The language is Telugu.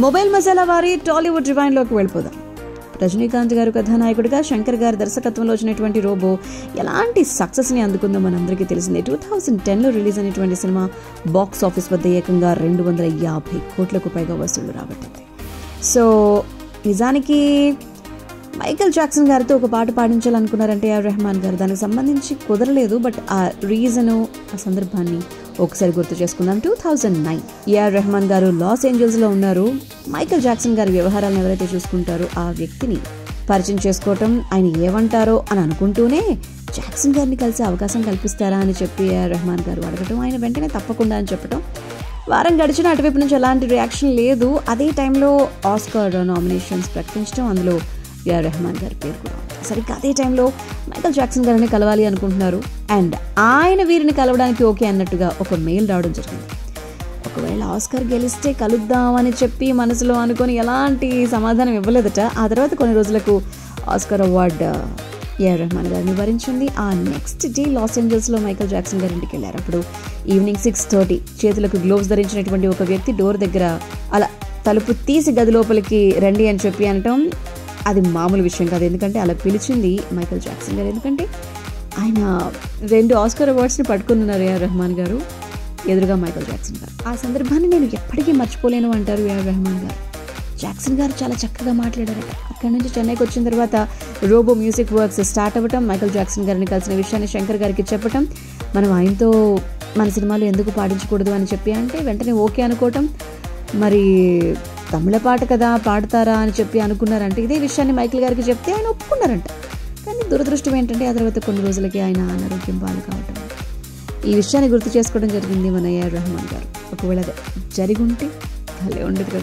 మొబైల్ మసాలా వారి టాలీవుడ్ రివైండ్లోకి వెళ్ళిపోదాం. రజనీకాంత్ గారు కథానాయకుడిగా, శంకర్ గారి దర్శకత్వంలో వచ్చినటువంటి రోబో ఎలాంటి సక్సెస్ని అందుకుందో మనందరికీ తెలిసిందే. 2010లో రిలీజ్ అయినటువంటి సినిమా బాక్స్ ఆఫీస్ వద్ద ఏకంగా 250 కోట్లకు పైగా వసూళ్లు రాబట్టింది. సో నిజానికి మైకేల్ జాక్సన్ గారితో ఒక పాట పాడించాలనుకున్నారంటే ఏఆర్ రెహమాన్ గారు, దానికి సంబంధించి కుదరలేదు. బట్ ఆ రీజను, ఆ సందర్భాన్ని ఒకసారి గుర్తు చేసుకుందాం. 2009 ఏఆర్ రెహమాన్ గారు లాస్ ఏంజల్స్లో ఉన్నారు. మైకేల్ జాక్సన్ గారి వ్యవహారాలను ఎవరైతే చూసుకుంటారో ఆ వ్యక్తిని పరిచయం చేసుకోవటం, ఆయన ఏమంటారో అని అనుకుంటూనే జాక్సన్ గారిని కలిసే అవకాశం కల్పిస్తారా అని చెప్పి ఏఆర్ రెహమాన్ గారు అడగటం, ఆయన వెంటనే తప్పకుండా అని చెప్పటం. వారం గడిచిన అటువైపు నుంచి ఎలాంటి రియాక్షన్ లేదు. అదే టైంలో ఆస్కార్ నామినేషన్స్ ప్రకటించడం, అందులో ఏఆర్ రెహమాన్ గారి పేరు కూడా ఉంది. సరిగ్గా అదే టైంలో మైకేల్ జాక్సన్ గారిని కలవాలి అనుకుంటున్నారు. అండ్ ఆయన వీరిని కలవడానికి ఓకే అన్నట్టుగా ఒక మెయిల్ రావడం జరిగింది. ఒకవేళ ఆస్కార్ గెలిస్తే కలుద్దామని చెప్పి మనసులో అనుకొని ఎలాంటి సమాధానం ఇవ్వలేదట. ఆ తర్వాత కొన్ని రోజులకు ఆస్కార్ అవార్డు ఏఆర్ రెహమాన్ గారిని వరించింది. ఆ నెక్స్ట్ డే లాస్ ఏంజల్స్లో మైకేల్ జాక్సన్ గారి ఇంటికి వెళ్ళారు. అప్పుడు ఈవినింగ్ 6:30 చేతులకు గ్లోవ్స్ ధరించినటువంటి ఒక వ్యక్తి డోర్ దగ్గర అలా తలుపు తీసి గది లోపలికి రండి అని చెప్పి అనటం అది మామూలు విషయం కాదు. ఎందుకంటే అలా పిలిచింది మైకేల్ జాక్సన్ గారు. ఎందుకంటే ఆయన 2 ఆస్కార్ అవార్డ్స్ని పట్టుకున్నారు ఏఆర్ రెహమాన్ గారు, ఎదురుగా మైకేల్ జాక్సన్ గారు. ఆ సందర్భాన్ని నేను ఎప్పటికీ మర్చిపోలేను అంటారు ఏఆర్ రెహమాన్ గారు. జాక్సన్ గారు చాలా చక్కగా మాట్లాడారట. అక్కడి నుంచి చెన్నైకి వచ్చిన తర్వాత రోబో మ్యూజిక్ వర్క్స్ స్టార్ట్ అవ్వటం, మైకేల్ జాక్సన్ గారిని కలిసిన విషయాన్ని శంకర్ గారికి చెప్పటం, మనం ఆయనతో మన సినిమాలో ఎందుకు పాడించకూడదు అని చెప్పి అంటే వెంటనే ఓకే అనుకోవటం. మరి తమిళ పాట కదా పాడతారా అని చెప్పి అనుకున్నారంటే ఇదే విషయాన్ని మైకేల్ గారికి చెప్తే ఆయన ఒప్పుకున్నారంట. కానీ దురదృష్టం ఏంటంటే ఆ తర్వాత కొన్ని రోజులకి ఆయన అనారోగ్యం పాలు కావటం. ఈ విషయాన్ని గుర్తు చేసుకోవడం జరిగింది మన ఏఆర్ రెహమాన్ గారు. ఒకవేళ జరిగి ఉంటే భలే ఉండదు కదా.